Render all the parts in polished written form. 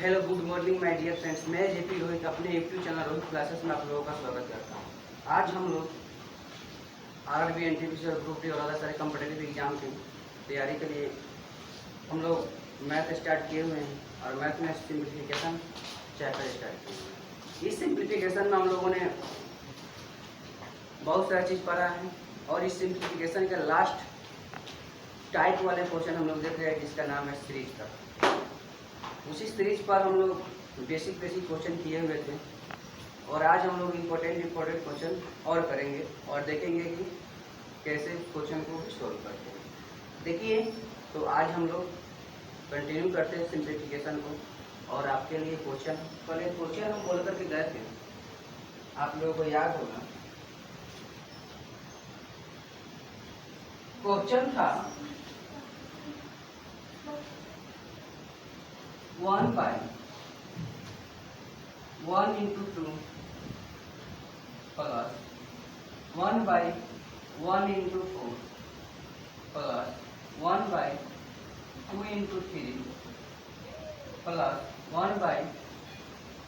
Hello good morning my dear friends, मैं JP Rohit अपने YouTube channel Rohit classes में आप लोगों का स्वागत करता हूँ। आज हम लोग आरआरबी एनटीपीसी और ग्रुप डी और अदर सारे कॉम्पिटेटिव एग्जाम की तैयारी के लिए हम लोग मैथ स्टार्ट किए हुए हैं और मैथ में सिंप्लीफिकेशन चैप्टर स्टार्ट किए हुए हैं। इस सिंप्लीफिकेशन में हम लोगों ने बहुत सारी चीज़ पढ़ा है और इस सिंप्लीफिकेशन का लास्ट टाइप वाले क्वेश्चन हम लोग देख रहे हैं जिसका नाम है सीरीज का। उसी सीरीज पर हम लोग बेसिक क्वेश्चन किए हुए थे और आज हम लोग इम्पोर्टेंट क्वेश्चन और करेंगे और देखेंगे कि कैसे क्वेश्चन को भी सॉल्व करते हैं। देखिए, तो आज हम लोग कंटिन्यू करते हैं सिंप्लीफिकेशन को और आपके लिए क्वेश्चन पहले क्वेश्चन हम बोल करके गए थे, आप लोगों को याद होगा। क्वेश्चन था 1 by 1 into 2 plus 1 by 1 into 4 plus 1 by 2 into 3 plus 1 by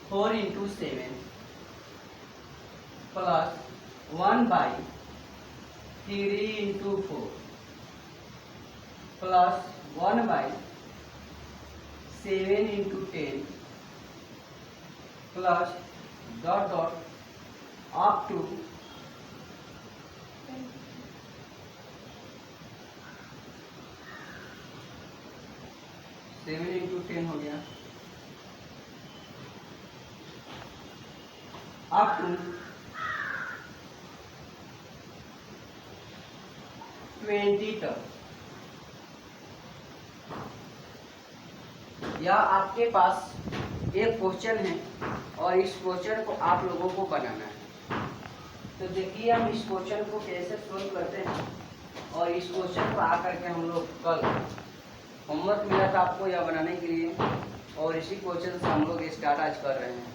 4 into 7 plus 1 by 3 into 4 plus 1 by 7 into 10 plus dot dot up to 7 into 10 हो गया up to 20 तक। या आपके पास एक क्वेश्चन है और इस क्वेश्चन को आप लोगों को बनाना है। तो देखिए हम इस क्वेश्चन को कैसे सोल्व करते हैं और इस क्वेश्चन को आकर के हम लोग कल होमवर्क मिला था आपको यह बनाने के लिए और इसी क्वेश्चन से हम लोग स्टार्ट आज कर रहे हैं।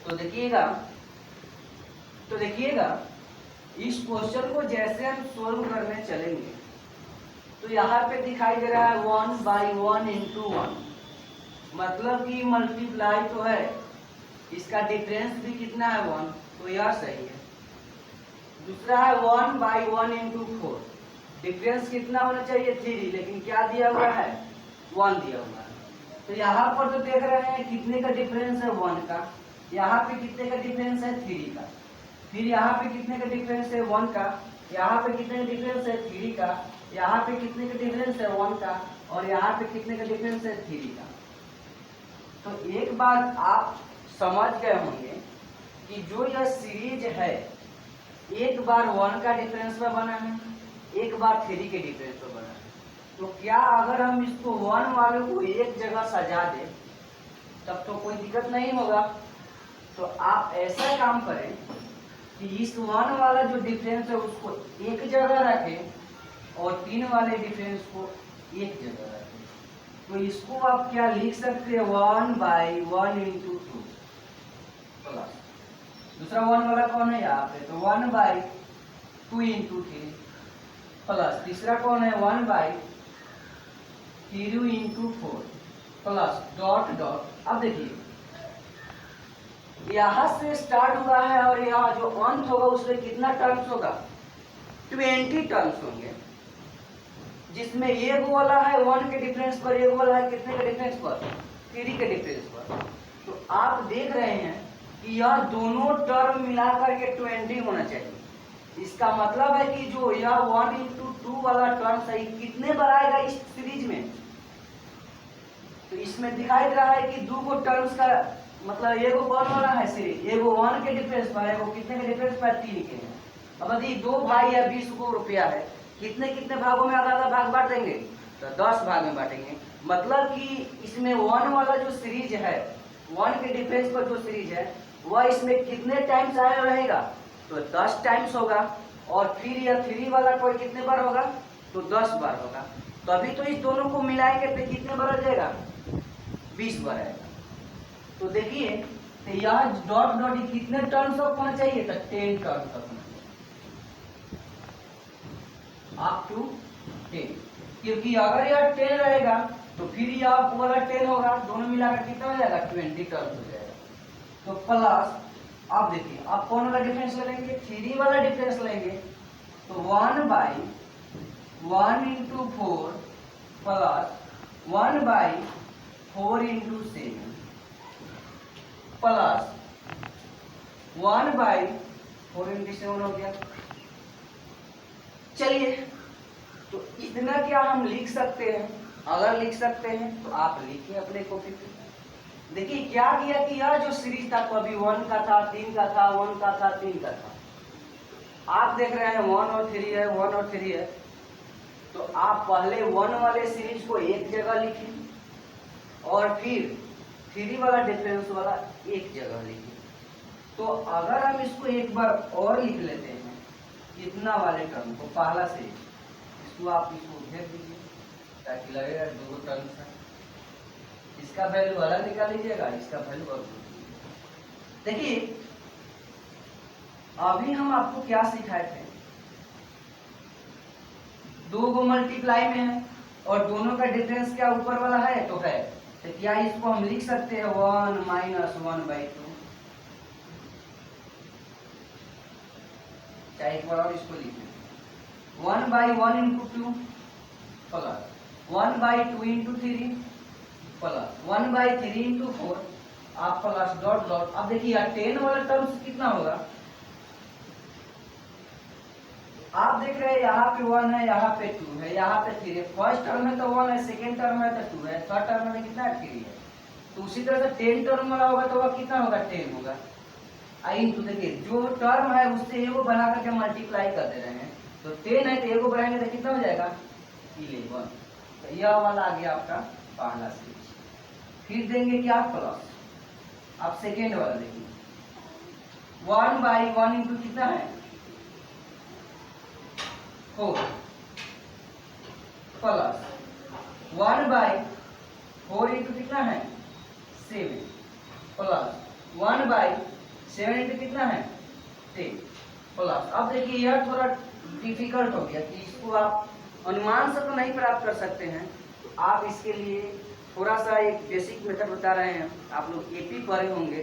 तो देखिएगा इस क्वेश्चन को जैसे हम सोल्व करने चलेंगे तो यहाँ पे दिखाई दे रहा है 1 by 1 into 1, मतलब कि मल्टीप्लाई तो है, इसका डिफरेंस भी कितना है 1, तो यह सही है। दूसरा है 1 by 1 into 4, डिफरेंस कितना होना चाहिए 3, लेकिन क्या दिया हुआ है 1 दिया हुआ है। तो यहाँ पर तो देख रहे हैं कितने का डिफरेंस है 1 का, यहाँ पे कितने का डिफरेंस है 3 का, फिर यहाँ पे कितने का डिफरेंस है 1 का, यहाँ पे कितने का डिफरेंस है 3 का, यहाँ पे कितने का डिफरेंस है 1 का और यहाँ पे कितने का डिफरेंस है 3 का। तो एक बात आप समझ गए होंगे कि जो यह सीरीज है एक बार 1 का डिफरेंस पर बना है, एक बार 3 के डिफरेंस पर बना है। तो क्या अगर हम इसको 1 वाले को एक जगह सजा दें तब तो कोई दिक्कत नहीं होगा। तो आप ऐसा काम करें कि इस 1 वाला जो डिफरेंस है उसको एक जगह रखें और 3 वाले डिफरेंस को एक जगह रखें। तो इसको आप क्या लिख सकते हैं 1 by 1 into 2 प्लस दूसरा 1 वाला कौन है यहाँ पे, तो 1 by 2 into 3 प्लस तीसरा कौन है 1 by 3 into 4 plus dot dot. अब देखिए यहाँ से स्टार्ट हुआ है और यहाँ जो अंत होगा उसमें कितना टर्म्स होगा 20 टर्म्स होंगे, जिसमें ये वाला है 1 के डिफरेंस पर, ये वाला है कितने के डिफरेंस पर 3 के डिफरेंस पर। तो आप देख रहे हैं कि यह दोनों टर्म मिलाकर के 20 होना चाहिए। इसका मतलब है कि जो यह 1 into 2 वाला टर्म सही कितने बार आएगा इस सीरीज में, तो इसमें दिखाई दे रहा है कि 2 को टर्म्स का मतलब एगो कौन वाला है सीरीज, एगो 1 के डिफरेंस पर, एगो कितने के डिफरेंस पर 3 के हैं। अब यदि 2 भाई है 20 को रुपया है, कितने कितने भागों में आधा आधा भाग बांट देंगे, तो 10 भाग में बांटेंगे। मतलब कि इसमें 1 वाला जो सीरीज है 1 के डिफरेंस पर जो सीरीज है वह इसमें कितने टाइम्स आया रहेगा, तो 10 टाइम्स होगा। और फिर यह 3 वाला कोई कितने बार होगा, तो 10 बार होगा। तो अभी तो इस दोनों को मिलाएंगे तो कितने बार आ जाएगा 20 बार आएगा। तो देखिए तो यह डॉट डॉट कितने टर्म्स तक होना चाहिए, तो 10 टर्म्स तक होना चाहिए, अप टू 10, क्योंकि अगर यह 10 रहेगा तो फिर ये आप वाला 10 होगा, दोनों मिलाकर कितना हो जाएगा 20 टर्म हो जाएगा। तो प्लस आप देखिए आप कौन वाला डिफरेंस लेंगे, 3 वाला डिफरेंस लेंगे। तो 1/1 into 4 plus 1/4 into 7 plus 1/4 into 7 हो गया। चलिए तो इतना क्या हम लिख सकते हैं, अगर लिख सकते हैं तो आप लिखिए अपने कॉपी पे। देखिए क्या किया कि यह जो सीरीज था तो अभी 1 का था, 3 का था, 1 का था, 3 का था, आप देख रहे हैं 1 और 3 है, 1 और 3 है। तो आप पहले 1 वाले सीरीज को एक जगह लिखिए और फिर 3 वाला डिफरेंस वाला एक जगह लिखिए। तो अगर हम इसको एक बार और लिख लेते हैं इतना वाले टर्म को पहला से, इसको आप इसको घेर दीजिए ताकि लगेगा 2 टर्म है। इसका वैल्यू अलग निकाल लीजिएगा, इसका वैल्यू अलग। देखिए अभी हम आपको क्या सिखाए थे, 2 को मल्टीप्लाई में है और दोनों का डिफरेंस क्या ऊपर वाला है तो है, तो क्या इसको हम लिख सकते हैं 1 - 1/2। चाहे एक बार और इसको लिखें 1/1 into 2 plus 1/2 into 3 plus 1/3 into 4 आप प्लस डॉट डॉट। अब देखिए 10 वाला टर्म्स कितना होगा, आप देख रहे हैं यहाँ पे 1 है, यहाँ पे 2 है, यहाँ पे 3 है। फर्स्ट टर्म में तो 1 है, सेकेंड टर्म में तो 2 है, थर्ड टर्म में कितना है 3 है। तो उसी तरह से 10 टर्म वाला होगा तो वह कितना होगा 10 होगा। इंटू देखिए जो टर्म है उससे एगो बना करके मल्टीप्लाई कर दे रहे हैं, तो 10 है तो एगो बढ़ाएंगे तो कितना हो जाएगा 11। तो यह वाला आ गया आपका पहला सीरीज। फिर देंगे क्या प्लस, अब सेकेंड वाला देखिए 1/1 इंटू कितना है 4 प्लस 1/4 इंटू कितना है 7 प्लस 1/7 इंटू कितना है 10 प्लस। अब देखिए यह थोड़ा डिफिकल्ट हो गया कि इसको आप अनुमान से तो नहीं प्राप्त कर सकते हैं, तो आप इसके लिए थोड़ा सा एक बेसिक मेथड बता रहे हैं। आप लोग एपी पढ़े होंगे,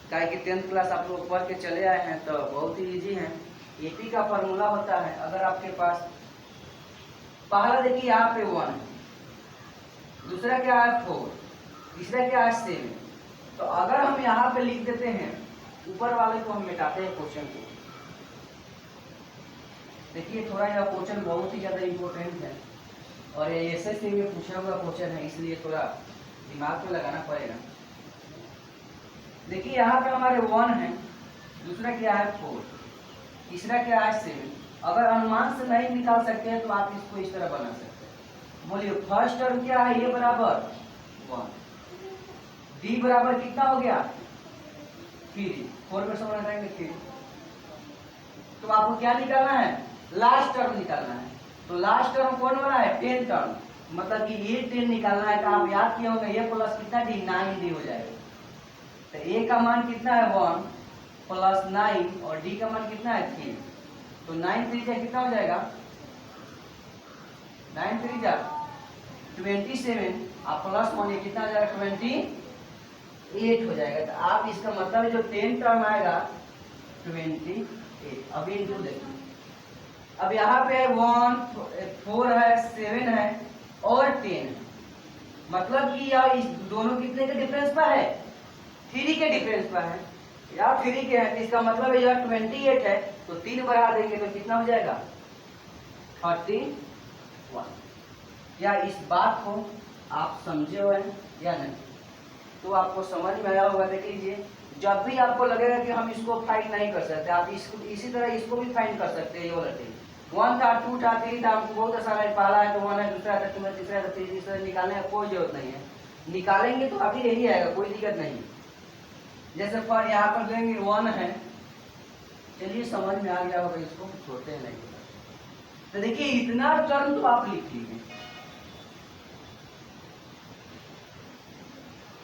क्या कि 10th क्लास आप लोग पढ़ के चले आए हैं, तो बहुत ही इजी है। एपी का फॉर्मूला होता है, अगर आपके पास पहला देखिए यहाँ पे 1 है, दूसरा क्या है 4, तीसरा क्या है 7, तो अगर हम यहाँ पे लिख देते हैं ऊपर वाले को हम मिटाते हैं क्वेश्चन को। देखिए थोड़ा यह क्वेश्चन बहुत ही ज्यादा इम्पोर्टेंट है और ये एसएससी में पूछा हुआ क्वेश्चन है, इसलिए थोड़ा दिमाग में लगाना पड़ेगा। देखिए यहाँ पे हमारे 1 है, दूसरा क्या है 4, तीसरा क्या है 7। अगर अनुमान से नहीं निकाल सकते हैं तो आप इसको इस तरह बना सकते हैं। बोलिए फर्स्ट टर्म क्या है, ये बराबर 1, डी बराबर कितना हो गया 3, 4 में समझ आएंगे 3। तो आपको क्या निकालना है, लास्ट टर्म निकालना है। तो लास्ट टर्म कौन वाला है 10 टर्म, मतलब कि ये 10 निकालना है। तो आप याद किए होंगे ये प्लस कितना डी 9 डी हो जाएगा। तो ए का मान कितना है 1 प्लस 9 और डी का मान कितना है 3, तो 9 3 जा कितना हो जाएगा 9 3 जा 27, आप प्लस 1 ये कितना हो जाएगा 28 हो जाएगा। तो आप इसका मतलब जो 10 टर्म आएगा 28। अभी इंटू देखिए, अब यहाँ पे 1 4 है 7 है और 10 है, मतलब कि यह इस दोनों कितने के डिफरेंस पर है 3 के डिफरेंस पर है, या 3 के है। इसका मतलब है यह 28 है, तो 3 बढ़ा देंगे तो कितना हो जाएगा 31। या इस बात को आप समझे हुए हैं या नहीं, तो आपको समझ में आया होगा। देख लीजिए जब भी आपको लगेगा कि हम इसको फाइंड नहीं कर सकते, आप इसको इसी तरह इसको भी फाइंड कर सकते हैं। ये वाला 1 था 2 था 3 था, हमको बहुत आसान है। पहला है तो 1 है, दूसरा था 2 है, तीसरा था 3, तीसरा निकालने का कोई जरूरत नहीं है, निकालेंगे तो अभी यही आएगा, कोई दिक्कत नहीं। जैसे पर यहाँ पर देंगे 1 है, चलिए समझ में आ गया होगा, इसको छोड़ते हैं नहीं। तो देखिए इतना टर्म तो आप लिख लीजिए,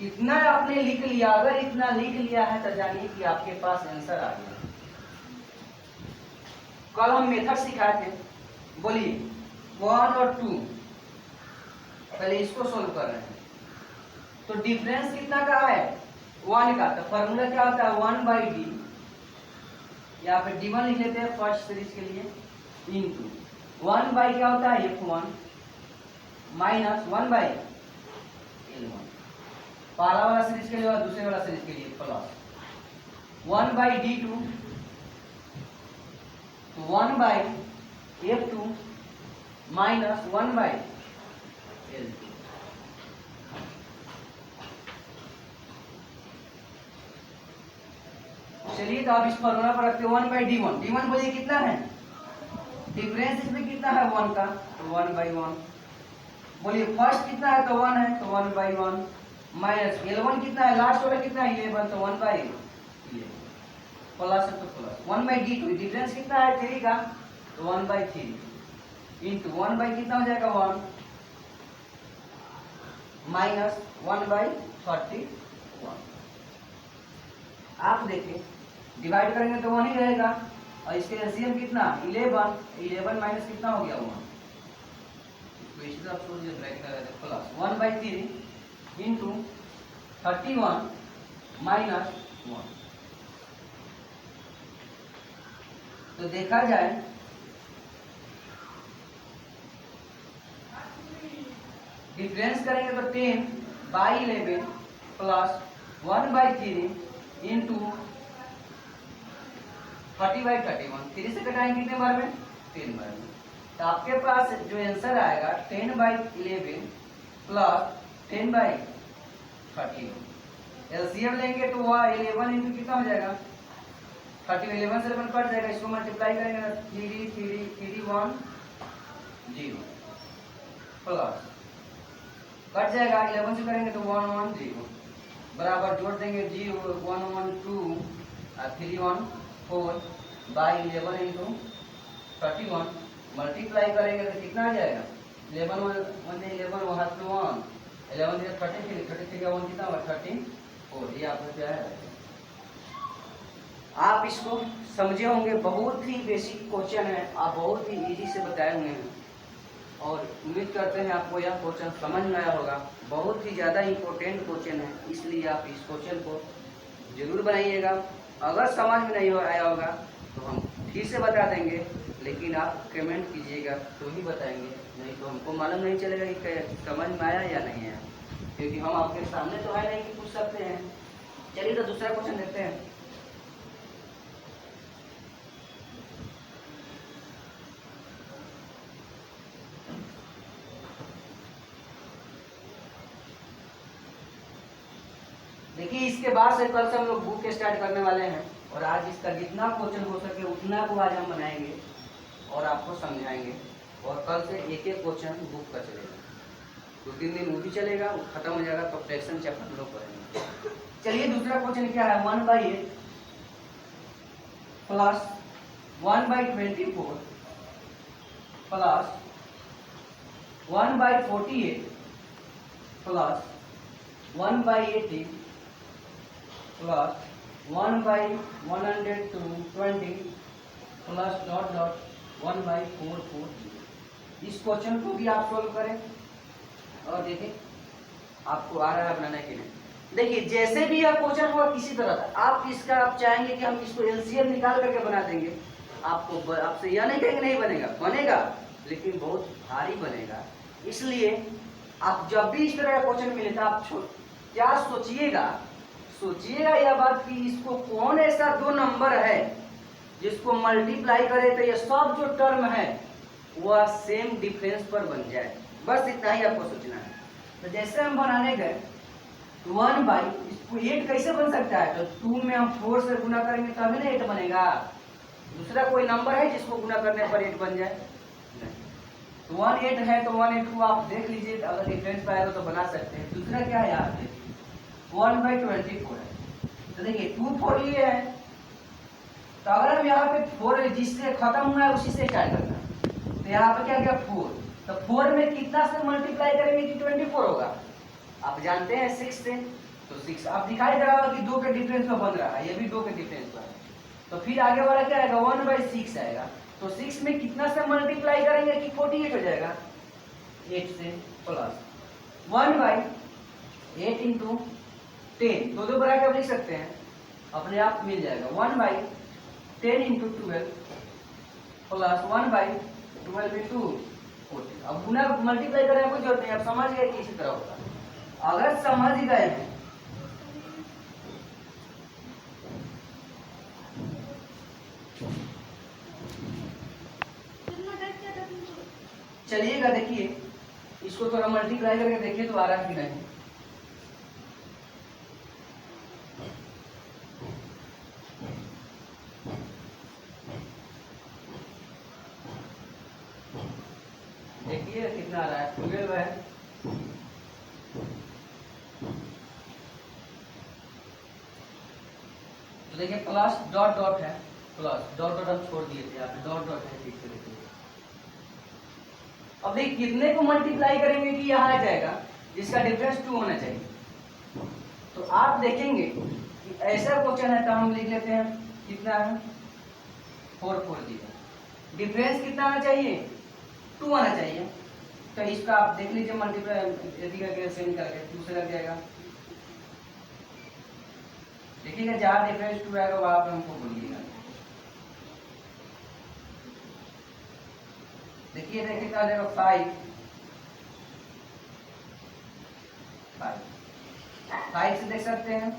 इतना आपने लिख लिया। अगर इतना लिख लिया है तो जानिए कि आपके पास आंसर आ गया। कल हम मेथड सिखाए थे, बोलिए 1 और 2 पहले इसको सोल्व कर रहे हैं। तो डिफरेंस कितना का है 1 का, तो फॉर्मूला क्या होता है 1/d, यहाँ पे d1 लिख लेते हैं फर्स्ट सीरीज के लिए, इनटू 1 बाई क्या होता है f1 माइनस 1/L1, पहला वाला सीरीज के लिए और दूसरे वाला सीरीज के लिए प्लस 1/d2, तो 1/f2 माइनस 1/L2। चलिए तो आप इस फॉर्मूला पर रखते 1/d1, d1 बोलिए कितना है, डिफरेंस इसमें कितना है 1 का, तो 1/1। बोलिए फर्स्ट कितना है, तो 1 है, तो 1/1 माइनस L1 कितना है, लास्ट वाला कितना है 11, तो 1/11 प्लस है तो प्लस 1/d2, डिफरेंस कितना है 3 का, तो 1/3 इंटू 1 कितना हो जाएगा 1 माइनस 1/31। आप देखिए डिवाइड करेंगे तो 1 ही रहेगा, और इसके एलसीएम कितना 11 माइनस कितना हो गया 1, तो इसी तरह छोड़ दिया ब्रैकेट लगा दे प्लस 1/3 इंटू 31 माइनस 1। तो देखा जाए डिफरेंस करेंगे तो 10/11 प्लस 1/3 इंटू 30/31, 3 से कटाएंगे कितने बार में 3 बार में, तो आपके पास जो आंसर आएगा 10/11 प्लस 10/31। एलसीएम लेंगे तो वह 11 इंटू कितना हो जाएगा 30, 11 से 11 कट जाएगा, इसको मल्टीप्लाई करेंगे ना 3 0 प्लस कट जाएगा 11 से करेंगे तो 1 1 0 बराबर जोड़ देंगे 0 1 1 2 3 1 4 बाई 11 इंटू 31 मल्टीप्लाई करेंगे तो कितना आ जाएगा 11 1 11 वहाँ पे 1 11 33 का 1 कितना होगा 34। ये आपका क्या है, आप इसको समझे होंगे, बहुत ही बेसिक क्वेश्चन है, आप बहुत ही इजी से बताए हुए हैं, और उम्मीद करते हैं आपको यह क्वेश्चन समझ में आया होगा। बहुत ही ज़्यादा इम्पोर्टेंट क्वेश्चन है, इसलिए आप इस क्वेश्चन को जरूर बनाइएगा। अगर समझ में नहीं आया होगा तो हम फिर से बता देंगे, लेकिन आप कमेंट कीजिएगा तो ही बताएंगे, नहीं तो हमको मालूम नहीं चलेगा कि समझ में आया या नहीं आया, क्योंकि हम आपके सामने तो है नहीं कि पूछ सकते हैं। चलिए तो दूसरा क्वेश्चन देखते हैं। देखिए इसके बाद से कल से हम लोग बुक स्टार्ट करने वाले हैं, और आज इसका जितना क्वेश्चन हो सके उतना को आज हम बनाएंगे और आपको समझाएंगे, और कल से एक एक क्वेश्चन बुक का चलेगा, 2-3 दिन वो भी चलेगा, वो खत्म हो जाएगा तो फ्रैक्शन चैप्टर हम लोग पढ़ेंगे। चलिए दूसरा क्वेश्चन क्या है 1/8 plus 1/24 plus 1/48 plus 1/80 plus 1/120 plus dot dot 1/440। इस क्वेश्चन को भी आप सोल्व करें और देखें आपको आ रहा है बनाना कि नहीं। देखिए जैसे भी यह क्वेश्चन हुआ किसी तरह का, आप इसका आप चाहेंगे कि हम इसको एलसीएम निकाल करके बना देंगे, आपको आपसे यह नहीं कहेंगे नहीं बनेगा, बनेगा लेकिन बहुत भारी बनेगा। इसलिए आप जब भी इस तरह का क्वेश्चन मिले तो आप क्या सोचिएगा यह बात कि इसको कौन ऐसा 2 नंबर है जिसको मल्टीप्लाई करे तो ये सब जो टर्म है वह सेम डिफरेंस पर बन जाए, बस इतना ही आपको सोचना है। तो जैसे हम बनाने गए 1/8 कैसे बन सकता है, तो 2 में हम 4 से गुना करेंगे तभी ना 8 बनेगा, दूसरा कोई नंबर है जिसको गुना करने पर 8 बन जाए नहीं। तो 1 8 है तो 1 8 को आप देख लीजिए, अगर डिफरेंस पाएगा तो बना सकते हैं। दूसरा क्या है आप देखिए 1/24 है, तो देखिए 2 4 लिए है, तो अगर हम यहाँ पे 4 जिससे खत्म हुआ है उसी से स्टार्ट करना, तो यहाँ पे क्या क्या 4, तो 4 में कितना से मल्टीप्लाई करेंगे कि 24 होगा, आप जानते हैं 6 से, तो 6 आप दिखाई दे रहा होगा कि 2 के डिफरेंस में बन रहा है, ये भी 2 के डिफरेंस पर है, तो फिर आगे वाला क्या आएगा 1/6 आएगा, तो 6 में कितना से मल्टीप्लाई करेंगे कि 48 हो जाएगा 8 से प्लस, 1/8 इंटू 10, दो दो ब्रैकेट लिख सकते हैं, अपने आप मिल जाएगा। 1/10 इंटू 12 प्लस 1/12 इंटू 14। अब गुना मल्टीप्लाई करने की कोई जरूरत नहीं, अब समझ गए कि इसी तरह होता है। अगर समझ गए हैं चलिएगा, देखिए इसको थोड़ा मल्टीप्लाई करके देखिए तो आ रहा है कि नहीं। देखिए कितना आ रहा है, 12 है। तो देखिए प्लस डॉट डॉट है, प्लस डॉट डॉट हम छोड़ दिए थे, यहाँ पे डॉट डॉट है, ठीक से देखिए। अब देखिए कितने को मल्टीप्लाई करेंगे कि यहाँ आ जाएगा, जिसका डिफरेंस 2 होना चाहिए। तो आप देखेंगे कि ऐसा क्वेश्चन है तो हम लिख लेते हैं कितना है, 4 दिया, डिफरेंस कितना आना चाहिए, 2 आना चाहिए। तो इसका आप देख लीजिए मल्टीप्लाई यदि करके सेम करके 2 से लग जाएगा। देखिएगा जहाँ डिफरेंस 2 आएगा वहां पे हमको बोलिएगा। देखिए देखिए क्या जाएगा, 5 से देख सकते हैं।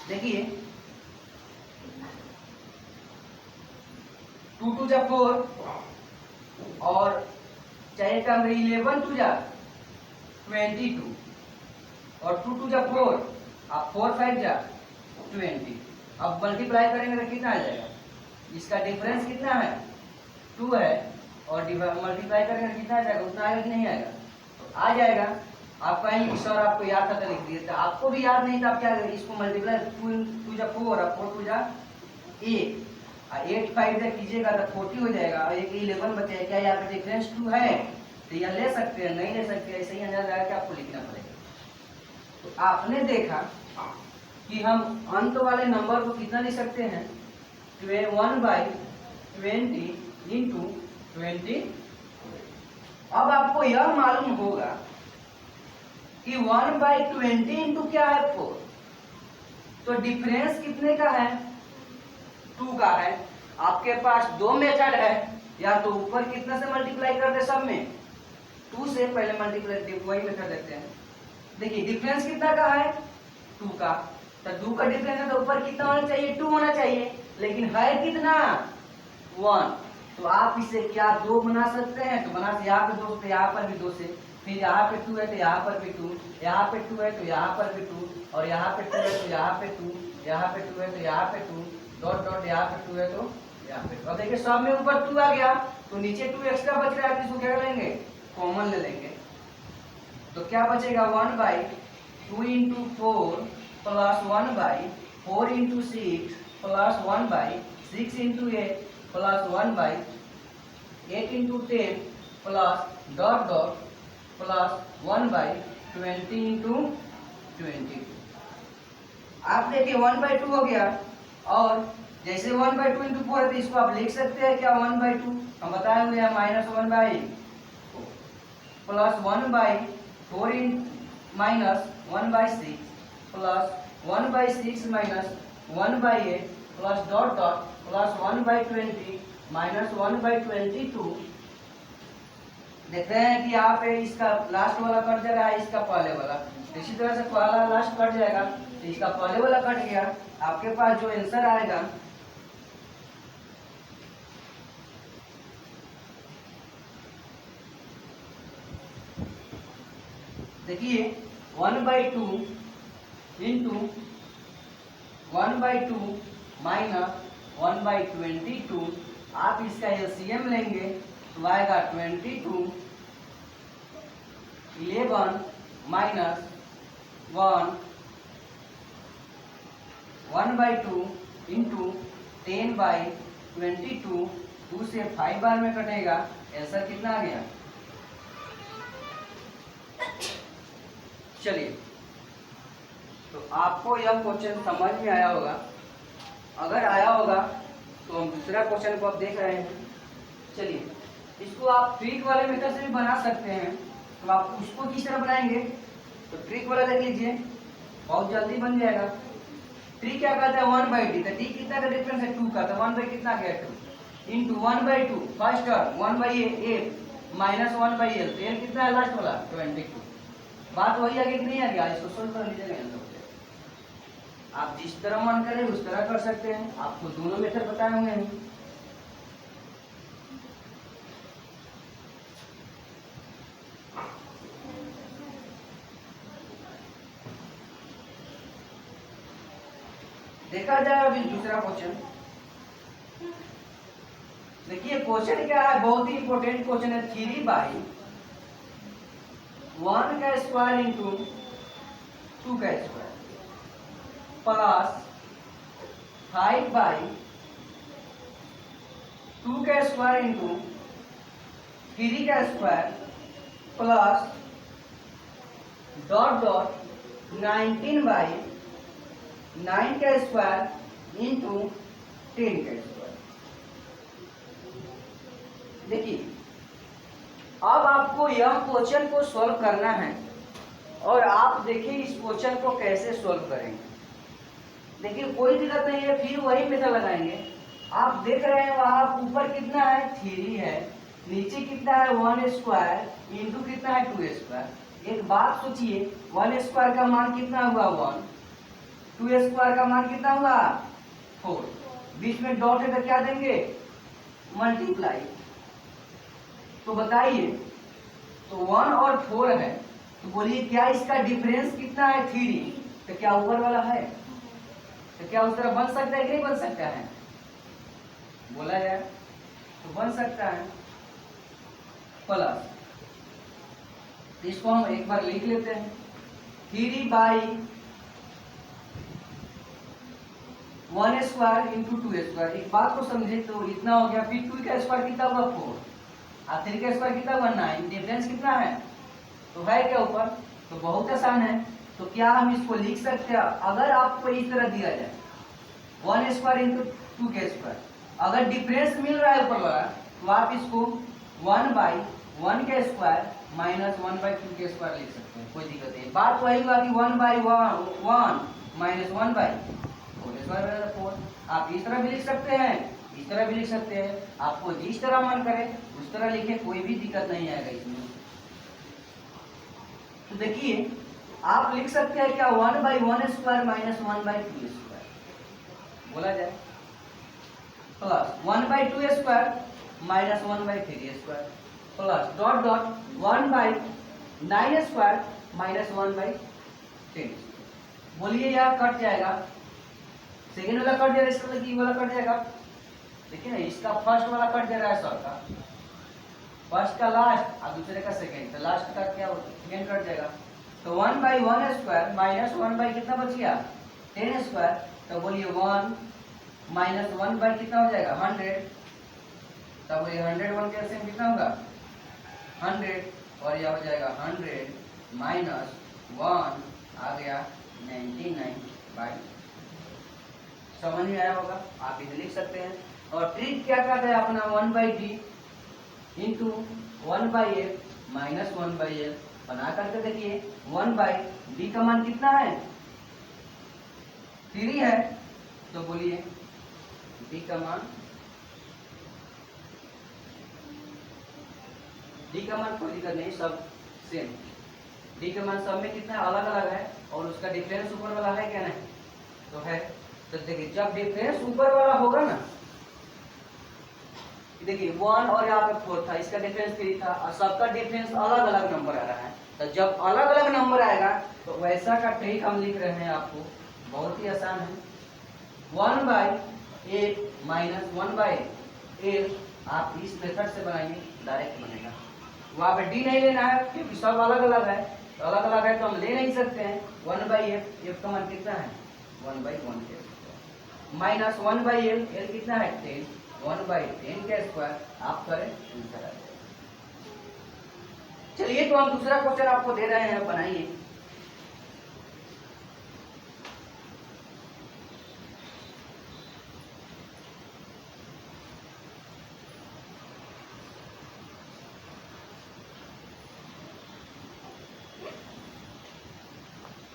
देखिए 2 2 जा 4 और चाहे कम 11 2 जा 22 और 2 2 जा 4 अब 4 5 जा 20। अब मल्टीप्लाई करेंगे तो कितना आ जाएगा, इसका डिफरेंस कितना है, 2 है, और मल्टीप्लाई करेंगे तो कितना आ जाएगा, उतना आएगा कि नहीं आएगा, तो आ जाएगा। आप कहेंगे कि सर आपको याद था तो लिख दिए, तो आपको भी याद नहीं था, आप क्या करेंगे, इसको मल्टीप्लाई 2 जा 4 और 4 2 जा 8 और 8 5 जा कीजिएगा तो 40 हो जाएगा, और एक 11 बचेगा। क्या यहाँ पे डिफरेंस 2 है तो यह ले सकते हैं, नहीं ले सकते, ऐसे ही अंदाजा लगा के आपको लिखना पड़ेगा। तो आपने देखा कि हम अंत वाले नंबर को कितना लिख सकते हैं, 1/20 इंटू 20। अब आपको यह मालूम होगा कि 1/20 इंटू क्या है, 4। तो डिफरेंस कितने का है, 2 का है। आपके पास 2 मेथड है, या तो ऊपर कितना से मल्टीप्लाई कर दे, सब में 2 से पहले मल्टीप्लाई, वही मेथड देते हैं। देखिए डिफरेंस कितना का है, 2 का, तो 2 का डिफरेंस है तो ऊपर कितना होना चाहिए, 2 होना चाहिए, लेकिन है कितना, 1। तो आप इसे क्या 2 बना सकते हैं, तो बना से यहाँ पे 2 तो यहाँ पर भी 2 से, फिर यहाँ पे 2 है तो यहाँ पर भी 2, यहाँ पे 2 है तो यहाँ पर भी 2, और यहाँ पे 2 है तो यहाँ पे 2, यहाँ पे 2 है तो यहाँ पे 2, डॉट डॉट यहाँ पे 2 है तो यहाँ पे। और देखिए सब में ऊपर 2 आ गया, तो नीचे 2 एक्स्ट्रा बच रहा है, तो इसको क्या लेंगे, कॉमन ले लेंगे। तो क्या बचेगा, 1/2 into 4 plus 1/4 into 6 plus 1/6 into 8 plus 1/8 into 10 plus dot dot plus 1/20 into 20। आप देखिए 1/2 हो गया, और जैसे 1/2 इंटू 4 है तो इसको आप लिख सकते हैं क्या, 1/2 हम बताए हुए हैं -1/4 plus 1/4 minus 1/6 plus 1/6 minus 1/8 plus dot dot plus 1/20 minus 1/22। देखते हैं कि यहाँ पे इसका लास्ट वाला कट जा रहा है, इसका पहले वाला, इसी तरह से पहला लास्ट कट जाएगा, तो इसका पहले वाला कट गया। आपके पास जो आंसर आएगा देखिए 1/2 इंटू 1/2 माइनस 1/22। आप इसका एलसीएम लेंगे तो आएगा 22, 11 माइनस 1, 1/2 इंटू 10/22, 2 से 5 बार में कटेगा, आंसर कितना आ गया। चलिए, तो आपको यह क्वेश्चन समझ में आया होगा। अगर आया होगा तो हम दूसरा क्वेश्चन को अब देख रहे हैं। चलिए इसको आप ट्रिक वाले मेथड से भी बना सकते हैं। तो आप उसको किस तरह बनाएंगे, तो ट्रिक वाला देख लीजिए, बहुत जल्दी बन जाएगा। ट्रिक क्या कहता है, 1/d, तो d कितना का डिफरेंस है 2 का, तो 1 बाई कितना गया 2 into 1/2 first term 1/a minus 1/l, तो l कितना है लास्ट वाला 22। बात वही आगे कि नहीं आ गया, इसको सोल्व कर लीजिएगा इन लोग से। आप जिस तरह मन करें उस तरह कर सकते हैं, आपको दोनों मेथड बताए हुए हैं। देखा जाए अभी दूसरा क्वेश्चन। देखिए क्वेश्चन क्या है, बहुत ही इंपॉर्टेंट क्वेश्चन है। 3/1 का स्क्वायर इंटू 2 का स्क्वायर प्लस 5/2 का स्क्वायर इंटू 3 का स्क्वायर प्लस डॉट डॉट 19/9 का स्क्वायर इंटू 10 का स्क्वायर। देखिए अब आपको यह क्वेश्चन को सॉल्व करना है, और आप देखिए इस क्वेश्चन को कैसे सॉल्व करेंगे। देखिए कोई दिक्कत नहीं है, फिर वही मेथड लगाएंगे। आप देख रहे हैं वहां ऊपर कितना है 3 है, नीचे कितना है 1 स्क्वायर इंटू कितना है 2 स्क्वायर। एक बात सोचिए, 1 स्क्वायर का मान कितना हुआ 1, 2 स्क्वायर का मान कितना हुआ 4, बीच में डॉट है तो क्या देंगे मल्टीप्लाई। तो बताइए, तो 1 और 4 है, तो बोलिए क्या इसका डिफरेंस कितना है 3, तो क्या ऊपर वाला है, तो क्या उस तरह बन सकता है कि नहीं बन सकता है, बोला जाए तो बन सकता है। प्लस इसको हम एक बार लिख लेते हैं, 3/1 स्क्वायर इंटू 2 स्क्वायर। एक बात को समझे तो इतना हो गया, फिर 2 का स्क्वायर कितना हुआ 4 और 3 का स्क्वायर कितना हुआ 9, डिफरेंस कितना है, तो है क्या ऊपर, तो बहुत आसान है। तो क्या हम इसको लिख सकते हैं, अगर आपको इस तरह दिया जाए 1 स्क्वायर इंटू 2 का स्क्वायर, अगर डिफरेंस मिल रहा है ऊपर वाला, तो आप इसको 1/1 का स्क्वायर माइनस 1/2 का स्क्वायर लिख सकते हैं, कोई दिक्कत नहीं। बात वही हुआ कि 1/1 माइनस 1/4। आप इस तरह भी लिख सकते हैं, इस तरह भी लिख सकते हैं, आपको जिस तरह मन करे उस तरह लिखे, कोई भी दिक्कत नहीं आएगा इसमें। तो देखिए आप लिख सकते हैं क्या 1/1 स्क्वायर माइनस 1/2 स्क्वायर बोला जाए, plus 1/2 square minus 1/3 square plus dot dot 1/9 square minus 1/10। बोलिए यह कट जाएगा, सेकेंड वाला कट जाएगा, इसका मतलब वाला कट जाएगा। देखिए ना, इसका फर्स्ट वाला कट जा रहा है सर का, फर्स्ट का लास्ट और दूसरे का सेकेंड, तो लास्ट का क्या होगा सेकेंड कट जाएगा। तो 1/1 स्क्वायर माइनस 1 कितना बच गया 10 स्क्वायर, तो बोलिए 1 माइनस 1 कितना हो जाएगा 100, तब ये 101 का एलसीएम कितना होगा 100, और यह हो जाएगा 100 माइनस 1 आ गया 99/। समझ में आया होगा, आप इसे लिख सकते हैं। और ट्रिक क्या कहता है अपना 1/d into 1/f minus 1/l बना करके देखिए। 1/d का मान कितना है 3 है, तो बोलिए d का मान कोई दिक्कत नहीं, सब सेम। d का मान सब में कितना अलग अलग है, और उसका डिफरेंस ऊपर वाला है क्या नहीं, तो है। तो देखिए जब डिफरेंस ऊपर वाला होगा ना, देखिए 1 और यहाँ पे 4 था, इसका डिफरेंस 3 था, और सबका डिफरेंस अलग अलग नंबर आ रहा है। तो जब अलग अलग नंबर आएगा तो वैसा का ट्रिक हम लिख रहे हैं आपको, बहुत ही आसान है। 1/8 माइनस 1/8 आप इस मेथड से बनाएंगे, डायरेक्ट बनेगा। वहाँ पे डी नहीं लेना है क्योंकि सब अलग अलग है, तो अलग अलग है तो हम ले नहीं सकते हैं। 1/f, f का मान कितना है 1/1 के माइनस 1/l, l कितना है 10, 1/10 का स्क्वायर आप करें आंसर आ जाएगा। चलिए तो हम दूसरा क्वेश्चन आपको दे रहे हैं, बनाइए।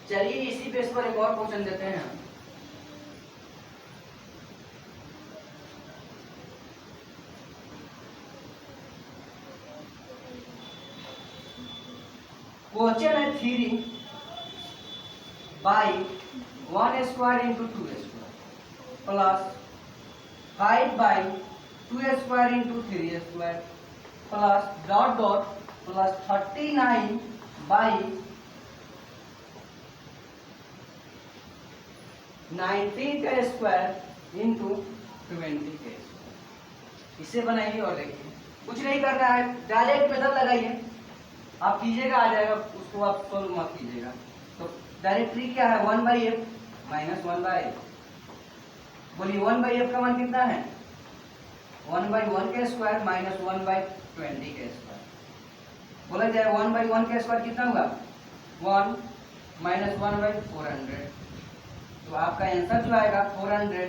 चलिए इसी बेस पर एक और क्वेश्चन देते हैं हम। क्वेश्चन है 3 by 1 square into 2 square plus 5 by 2 square into 3 square plus dot dot plus 39 by 19 का स्क्वायर इंटू 20 का स्क्वायर। इसे बनाइए और देखिए, कुछ नहीं करना है, डायरेक्ट मेथड लगाइए, आप कीजिएगा आ जाएगा, उसको आप सोल्व मत कीजिएगा। तो डायरेक्टली क्या है 1/f माइनस 1/f। बोलिए 1/f का मान कितना है 1/1 का स्क्वायर माइनस 1/20 का स्क्वायर। बोला जाए 1/1 का स्क्वायर कितना होगा 1 माइनस 1/400। तो आपका आंसर जो आएगा 400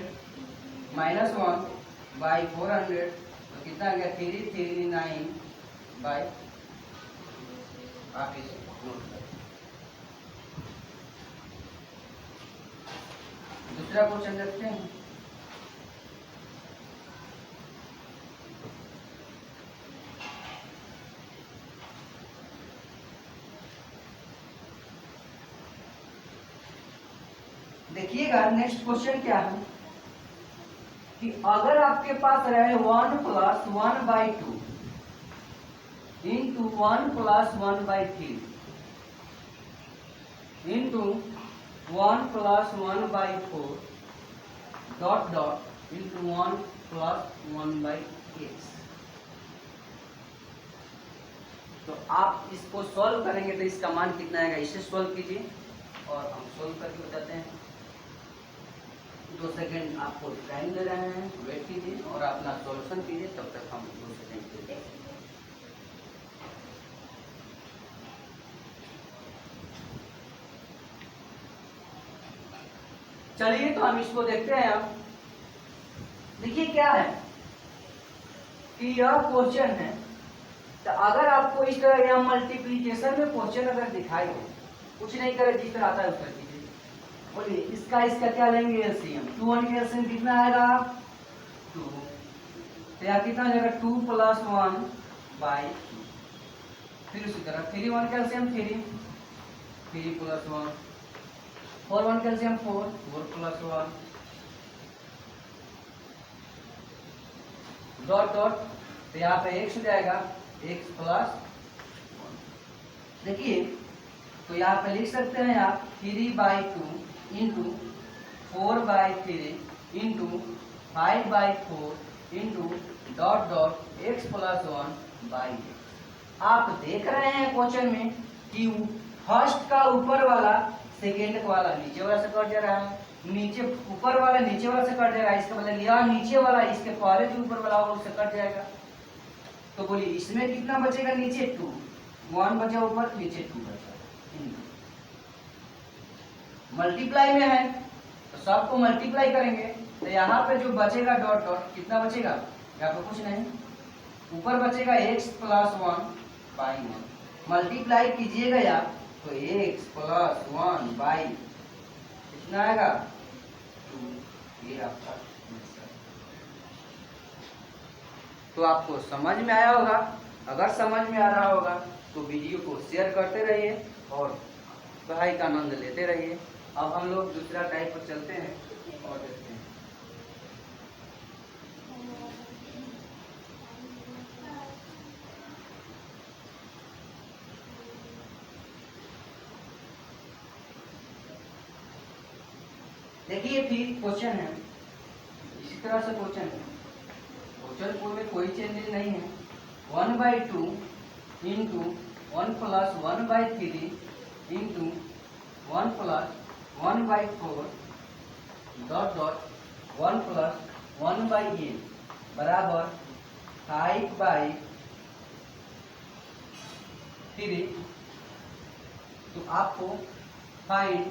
माइनस 1/400 तो कितना आ गया 339 बाई। आप इसे नोट करें। दूसरा क्वेश्चन देखते हैं। देखिएगा नेक्स्ट क्वेश्चन क्या है कि अगर आपके पास रहे 1 plus 1/2 into 1 plus 1/3 into 1 plus 1/4 dot dot into 1 plus 1/x। तो आप इसको सॉल्व करेंगे तो इसका मान कितना आएगा, इसे सॉल्व कीजिए और हम सॉल्व करके बताते हैं। 2 सेकेंड आपको टाइम दे रहे हैं, वेट कीजिए और अपना सॉल्यूशन कीजिए, तब तक हम 2 सेकेंड के लिए। चलिए तो हम इसको देखते हैं। अब देखिए क्या है कि यह क्वेश्चन है, तो अगर आपको इस तरह यहाँ मल्टीप्लीकेशन में क्वेश्चन अगर दिखाई दे, कुछ नहीं करे जिस तरह आता है उस तरह कीजिए। बोलिए इसका क्या लेंगे एलसीएम, 2 1 का एलसीएम कितना आएगा 2, तो यहाँ कितना आ जाएगा 2 प्लस 1/2। फिर उसी तरह 3 1 का एलसीएम 3 प्लस 1, 4 1 का एलसीएम 4 प्लस 1 डॉट डॉट, तो यहाँ पे x हो जाएगा x प्लस 1। देखिए तो यहाँ पे लिख सकते हैं आप 3/2 into 4/3 into 5/4 into dot dot x plus 1/x। आप देख रहे हैं क्वेश्चन में कि फर्स्ट का ऊपर वाला सेकेंड वाला नीचे वाला से कट जा रहा है, नीचे ऊपर वाला नीचे वाला से कट जाएगा, इसका मतलब यह नीचे वाला इसके पहले जो ऊपर वाला होगा उससे कट जाएगा। तो बोलिए इसमें कितना बचेगा नीचे 2, 1 बचा ऊपर, नीचे 2 बचा। मल्टीप्लाई में है तो सबको मल्टीप्लाई करेंगे, तो यहाँ पे जो बचेगा डॉट डॉट कितना बचेगा, यहाँ पे कुछ नहीं, ऊपर बचेगा x प्लस 1/1। मल्टीप्लाई कीजिएगा आप तो x प्लस 1/, कितना आएगा 2। ये आपका आंसर। तो आपको समझ में आया होगा, अगर समझ में आ रहा होगा तो वीडियो को शेयर करते रहिए और पढ़ाई का आनंद लेते रहिए। अब हम लोग दूसरा टाइप पर चलते हैं और देखते हैं। देखिए फिर क्वेश्चन है, इसी तरह से क्वेश्चन है, क्वेश्चन में कोई चेंजेस नहीं है। 1/2 into 1 plus 1/3 into 1 plus 1/4 dot dot 1 plus 1/8 बराबर 5/3। तो आपको फाइंड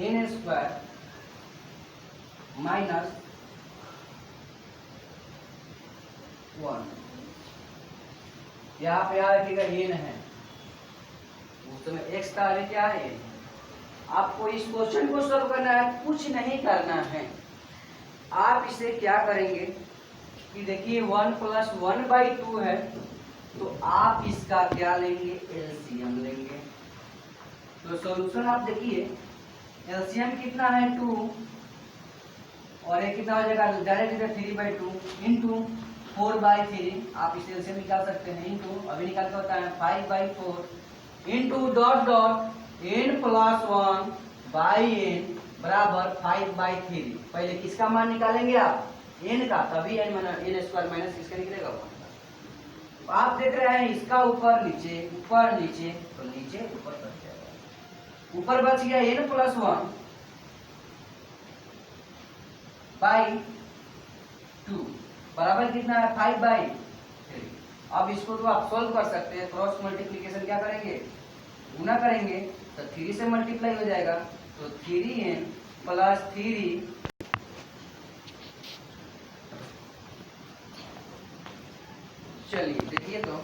n स्क्वायर माइनस 1। यहाँ पे याद रखिएगा n है, उस समय x था, अभी क्या है। आपको इस क्वेश्चन को सॉल्व करना है, कुछ नहीं करना है। आप इसे क्या करेंगे कि देखिए 1 + 1/2 है, तो आप इसका क्या लेंगे, एलसीएम लेंगे। तो सॉल्यूशन आप देखिए, एलसीएम कितना है 2, और ये कितना हो जाएगा, डायरेक्ट 3/2 इंटू 4/3। आप इसे एलसीएम निकाल सकते हैं, इंटू अभी निकाल के होता है 5/4 into dot dot n + 1/n बराबर 5/3। पहले किसका मान निकालेंगे आप, n का, तभी n² माइनस किसका निकलेगा, 1 का। आप देख रहे हैं इसका ऊपर नीचे ऊपर नीचे, तो नीचे ऊपर बच जाएगा। ऊपर बच गया n + 1/2 बराबर कितना है, 5/3। अब इसको तो आप सोल्व कर सकते हैं। क्रॉस मल्टीप्लीकेशन क्या करेंगे, गुना करेंगे, तो 3 से मल्टीप्लाई हो जाएगा, तो 3n + 3। चलिए देखिए, तो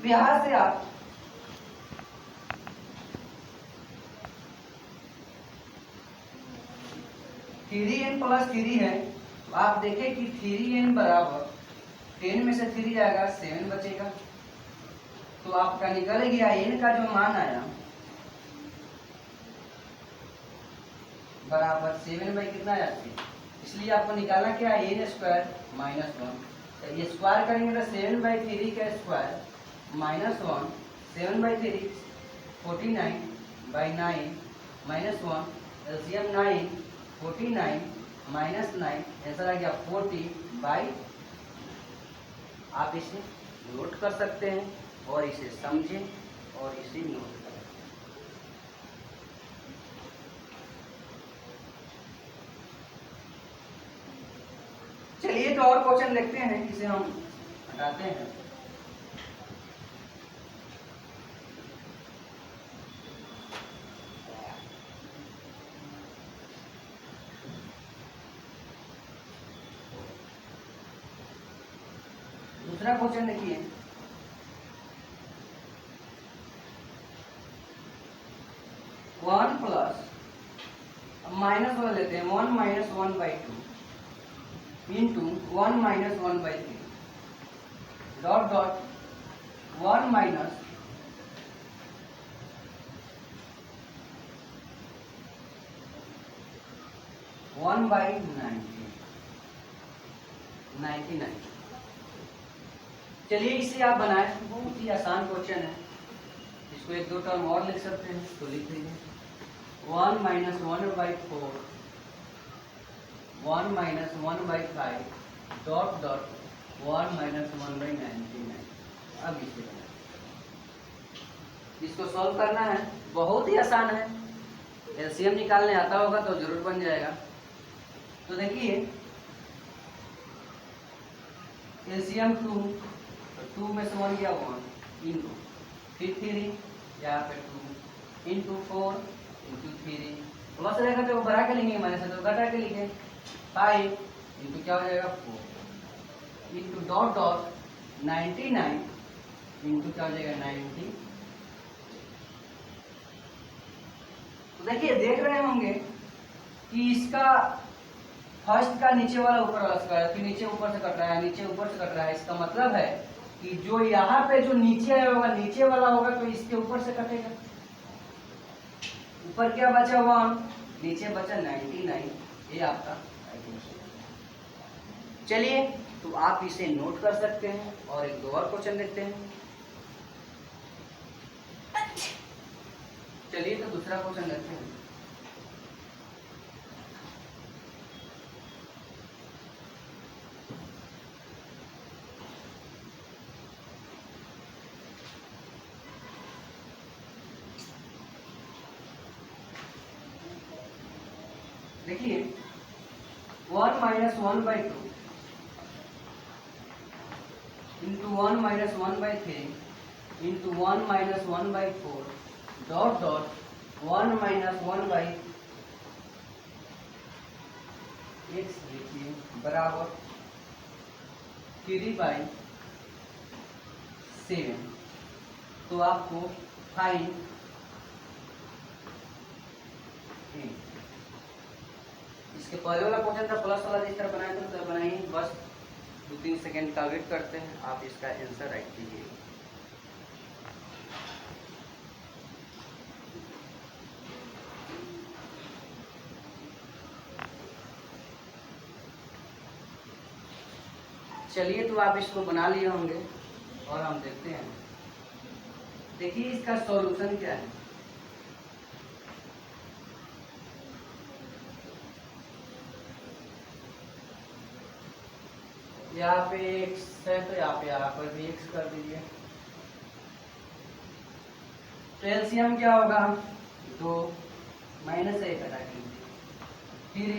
यहां से आप n + 3 है, आप देखें कि 3n बराबर 10 में से 3 जाएगा, 7 बचेगा। तो आपका निकल गया n का जो मान आया बराबर 7 कितना आया, 3। इसलिए आपको निकालना क्या है, n² - 1। तो ये स्क्वायर करेंगे तो 7/3 का स्क्वायर -1, 7/3 49/9 -1, एलसीएम 9, 49 - 9, आंसर आ गया 40/। आप इसे नोट कर सकते हैं और इसे समझें और इसे नोट करें। चलिए तो और क्वेश्चन देखते हैं, इसे हम हटाते हैं। दूसरा क्वेश्चन देखिए, 1 + -1 लेते हैं, 1 - 1/2 इंटू 1 - 1/3 डॉट डॉट 1 - 1/99। चलिए इसे आप बनाए, बहुत ही आसान क्वेश्चन है। इसको 1-2 टर्म और लिख सकते हैं, तो लिख दीजिए 1 - 1/4 1 - 1/5 डॉट डॉट 1 - 1/99। अब इसे इसको सॉल्व करना है, बहुत ही आसान है। एलसीएम निकालने आता होगा तो जरूर बन जाएगा। तो देखिए एलसीएम 2, तो 2 में से 1 गया 1 इंटू फिर 3, यहाँ पे 2 इंटू 4 इंटू 3, प्लस रहेगा तो बढ़ा के लेंगे, माइनस है तो घटा के लिखे 5 इंटू क्या हो जाएगा 4 इंटू डॉट डॉट 99 इंटू क्या हो जाएगा 90। तो देखिए देख रहे होंगे कि इसका फर्स्ट का नीचे वाला ऊपर वाला स्क्वायर, फिर नीचे ऊपर से कट रहा है, नीचे ऊपर से कट रहा है। इसका मतलब है कि जो यहाँ पे जो नीचे आया होगा, नीचे वाला होगा, तो इसके ऊपर से कटेगा। ऊपर क्या बचा 1, नीचे बचा 99। ये आपका। चलिए तो आप इसे नोट कर सकते हैं और 1-2 और क्वेश्चन देखते हैं। चलिए तो दूसरा क्वेश्चन देखते हैं। देखिए 1 - 1/2 into 1 - 1/3 into 1 - 1/4 dot dot 1 - 1/x लिखिए बराबर 3/7। तो आपको फाइंड इसके पहले वाला क्वेश्चन था प्लस वाला जिस तरह बनाया था उस तरह बनाइए, बस 2-3 सेकेंड का वेट करते हैं, आप इसका आंसर राइट कीजिए। चलिए, तो आप इसको बना लिए होंगे और हम देखते हैं। देखिए इसका सॉल्यूशन क्या है। यहाँ पे x है तो यहाँ पर भी x कर दीजिए। तो एलसीएम क्या होगा, 2 माइनस 1 हटाएंगे, फिर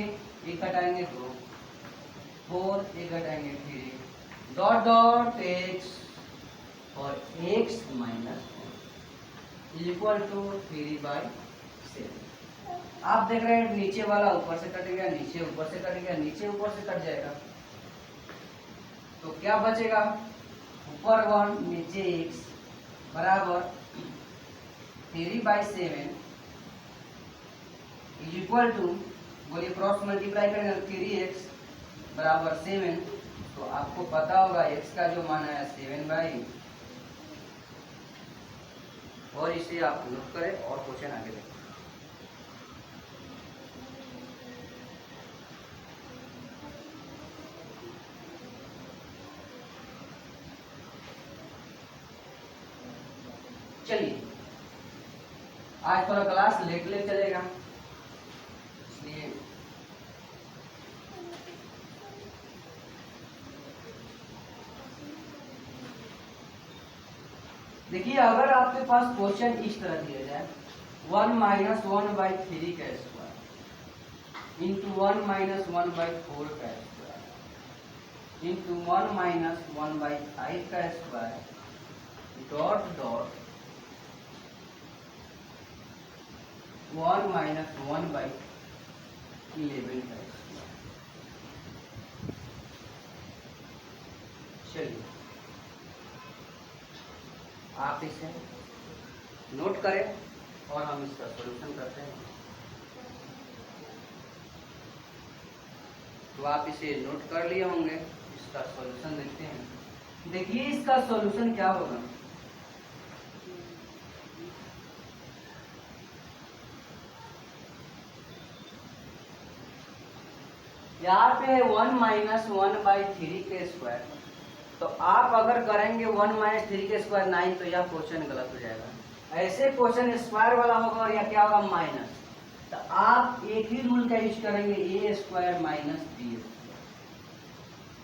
1 हटाएंगे 2, 4 1 हटाएंगे 3, डॉट डॉट x और x माइनस इक्वल टू 3/7। आप देख रहे हैं नीचे वाला ऊपर से कट गया, नीचे ऊपर से कट गया, नीचे ऊपर से कट जाएगा, तो क्या बचेगा, ऊपर 1 नीचे x बराबर 3/7 इज इक्वल टू, बोलिए क्रॉस मल्टीप्लाई करेंगे 3x बराबर 7, तो आपको पता होगा x का जो मान है 7/, और इसे आप नोट करें और क्वेश्चन आगे देखें। चलिए, आज थोड़ा क्लास लेट चलेगा, इसलिए देखिए अगर आपके पास क्वेश्चन इस तरह दिया जाए 1 माइनस 1/3 का स्क्वायर इंटू 1 माइनस 1/4 का स्क्वायर इंटू 1 माइनस 1/5 का स्क्वायर डॉट डॉट 1 माइनस 1/11 का स्क्वायर। चलिए आप इसे नोट करें और हम इसका सॉल्यूशन करते हैं। तो आप इसे नोट कर लिए होंगे, इसका सॉल्यूशन देखते हैं। देखिए इसका सॉल्यूशन क्या होगा, यहाँ पे है 1 माइनस 1/3 के स्क्वायर, तो आप अगर करेंगे 1 माइनस 3 के स्क्वायर 9, तो यह क्वेश्चन गलत हो जाएगा। ऐसे क्वेश्चन स्क्वायर वाला होगा और यह क्या होगा माइनस, तो आप एक ही रूल का यूज करेंगे, ए स्क्वायर माइनस बी स्क्वायर।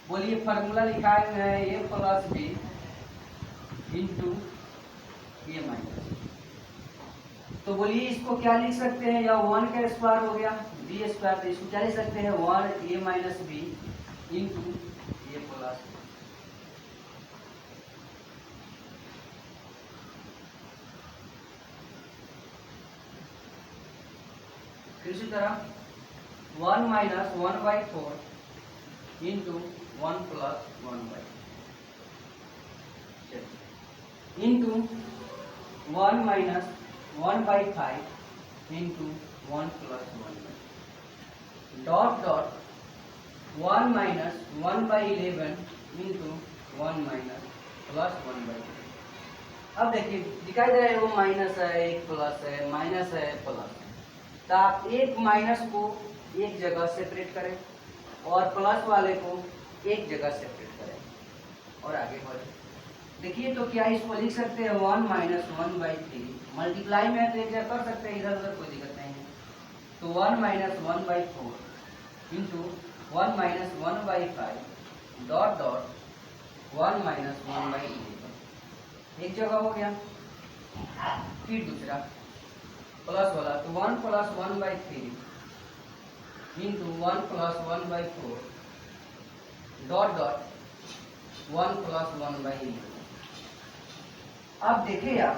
बोलिए फॉर्मूला लिखा है ए प्लस बी इंटू ए माइनस, तो बोलिए इसको क्या लिख सकते हैं, या 1 का स्क्वायर हो गया बी स्क्वायर, तो इसको क्या लिख सकते हैं 1 ए माइनस बी इंटू ए प्लस बी। इसी तरह 1 minus 1/4 into 1 plus 1/, into 1 minus 1/5 into 1 plus 1/, dot dot 1 minus 1/11 into 1 minus plus 1/2। अब देखिए दिखाई दे रहा है वो माइनस है, एक प्लस है, माइनस है, प्लस है, तो आप एक माइनस को एक जगह सेपरेट करें और प्लस वाले को एक जगह सेपरेट करें और आगे बढ़े। देखिए तो क्या इसको लिख सकते हैं 1 माइनस 1/3, मल्टीप्लाई में है तो एक जगह कर सकते हैं, इधर उधर कोई दिक्कत नहीं है, तो 1 minus 1/4 into 1 minus 1/5 dot dot 1 minus 1/11, एक जगह हो गया। फिर दूसरा प्लस वाला, तो 1 plus 1/3 into 1 plus 1/4 dot dot 1 plus 1/11। अब देखिए आप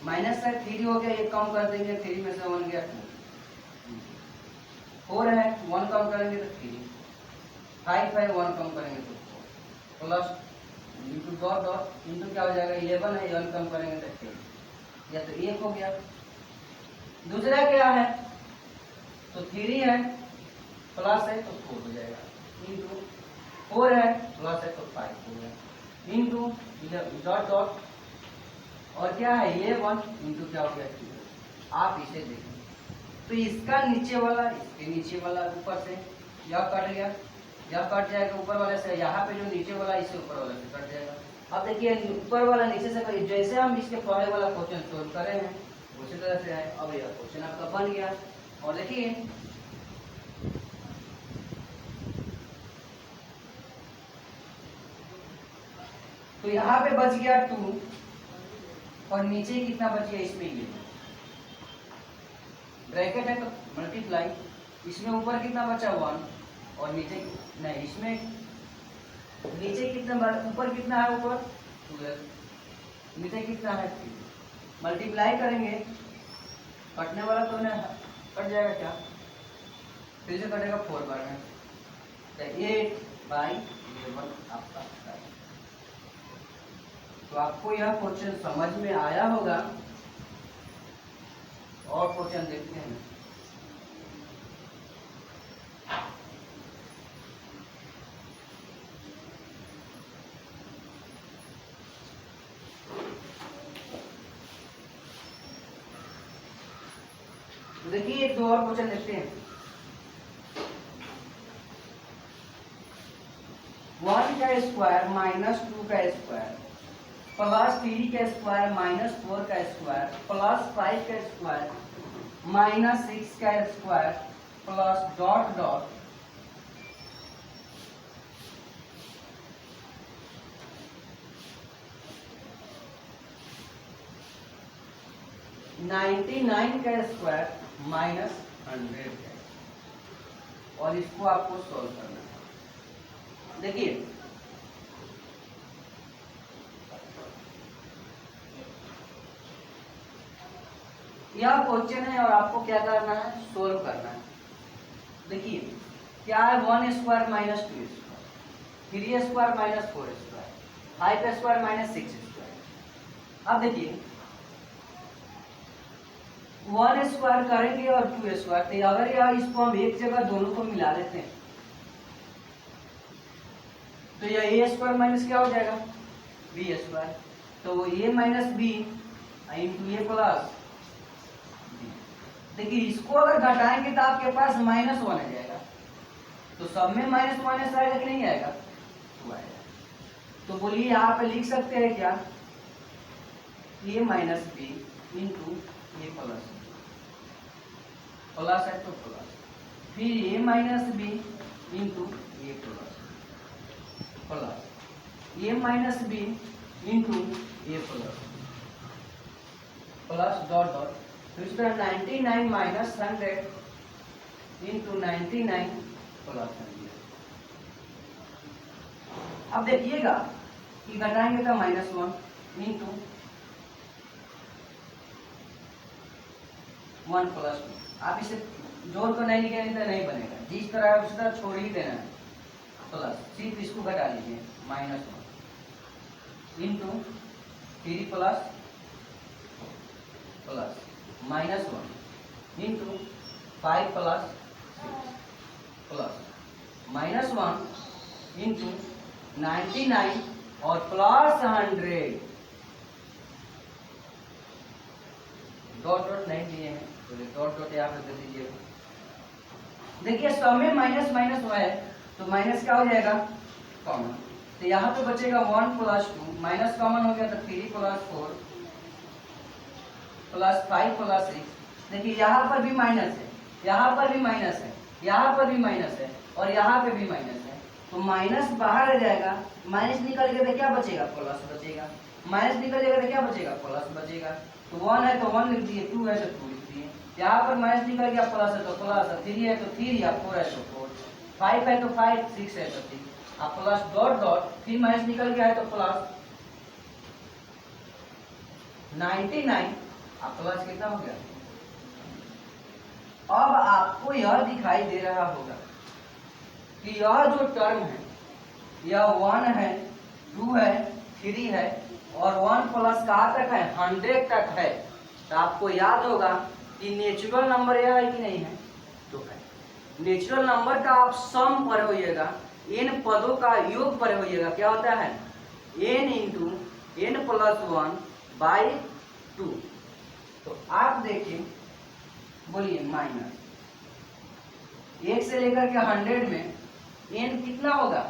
माइनस से 3 हो गया, एक कम कर देंगे, 3 में से 1 गया 2, 4 है 1 कम करेंगे तो 3, 5 है 1 कम करेंगे तो 4, plus into dot dot into क्या हो जाएगा 11 है 11 कम करेंगे तो 10 या तो 1 हो गया। दूसरा क्या है तो 3 है प्लस है तो 4 हो जाएगा इंटू 4 है प्लस है तो 5 हो गया इंटू डॉट डॉट और क्या है 11 इंटू क्या हो गया 2। आप इसे देखें तो इसका नीचे वाला इसके नीचे वाला ऊपर से यह कट गया यह कट जाएगा ऊपर वाले से यहाँ पे जो नीचे वाला इसे ऊपर वाले से कट जाएगा। अब देखिए ऊपर वाला नीचे से करिए जैसे हम इसके पहले वाला क्वेश्चन सोल्व करे हैं उसी तरह से है। अब यह क्वेश्चन आपका बन गया और देखिए तो यहाँ पे बच गया 2 और नीचे कितना बच गया इसमें ये ब्रैकेट है तो मल्टीप्लाई इसमें ऊपर कितना बचा 1 और नीचे नहीं इसमें नीचे कितना ऊपर कितना है ऊपर 12 नीचे कितना है 3 मल्टीप्लाई करेंगे कटने वाला तो ना कट जाएगा क्या फिर से कटेगा 4 बार में तो 8/11 आपका तो आपको यह क्वेश्चन समझ में आया होगा और क्वेश्चन देखते हैं। देखिए एक दो और क्वेश्चन देखते हैं। 1 का स्क्वायर माइनस 2 का स्क्वायर प्लस 3 का स्क्वायर माइनस 4 का स्क्वायर प्लस 5 का स्क्वायर माइनस 6 का स्क्वायर प्लस डॉट डॉट $99 का स्क्वायर माइनस 100 का और इसको आपको सॉल्व करना है। देखिए यह क्वेश्चन है और आपको क्या करना है सोल्व करना है। देखिए क्या है 1 square minus 2 square 3 square minus 4 square 5 square minus 6 square. अब देखिए 1 स्क्वायर करेंगे और 2 स्क्वायर तो अगर यार इसको हम एक जगह दोनों को मिला लेते हैं तो यह ए स्क्वायर माइनस क्या हो जाएगा बी स्क्वायर तो ए माइनस बी इंटू ए प्लस। देखिए इसको अगर घटाएंगे तो आपके पास -1 आ जाएगा तो सब में माइनस आएगा कि नहीं आएगा तो आएगा। तो बोलिए यहाँ पे लिख सकते हैं क्या ए माइनस बी इंटू ए प्लस प्लस है तो प्लस फिर ए माइनस बी इंटू ए प्लस प्लस ए माइनस बी इंटू ए प्लस प्लस डॉट डॉट तो इस तरह 99 माइनस 100 इंटू 99 प्लस 100। अब देखिएगा कि घटाएंगे तो -1 इंटू 1 प्लस 2। आप इसे जोड़ को नहीं लिखेंगे तो नहीं बनेगा जिस तरह है उस तरह छोड़ ही देना है प्लस सिर्फ इसको घटा लीजिए -1 into 3 plus plus -1 into 5 plus 6 plus -1 into 99 और प्लस 100 डॉट डॉट नहीं दिए हैं तो डॉट डॉट यहाँ पे दे दीजिए। देखिए सब में माइनस माइनस हुआ है तो माइनस क्या हो जाएगा कॉमन तो यहाँ पे बचेगा 1 प्लस 2 माइनस कॉमन हो गया तो 3 प्लस 4 प्लस 5 प्लस 6। देखिए यहाँ पर भी माइनस है यहाँ पर भी माइनस है यहाँ पर भी माइनस है और यहाँ पे भी माइनस है तो माइनस बाहर आ जाएगा माइनस निकल गया तो क्या बचेगा प्लस बचेगा माइनस निकल जाएगा तो क्या बचेगा प्लस बचेगा। तो 1 है तो 1 लिख दिए 2 है तो 2 लिख दिए यहाँ पर माइनस निकल गया प्लस है तो प्लस 3 है तो 3 या 4 है तो 4 5 है तो 5 6 है तो 6 अब प्लस डॉट डॉट फिर माइनस निकल गया है तो प्लस 99 अब प्लस कितना हो गया। अब आपको यह दिखाई दे रहा होगा कि यह जो टर्म है यह 1 है 2 है 3 है और 1 प्लस कहाँ तक है 100 तक है। तो आपको याद होगा कि नेचुरल नंबर यह है कि नहीं है, तो है। नेचुरल नंबर का आप सम पर होइएगा, n पदों का योग पर होइएगा, क्या होता है n into n plus 1 by 2। तो आप देखिए, बोलिए माइनस 1 से लेकर के 100 में n कितना होगा,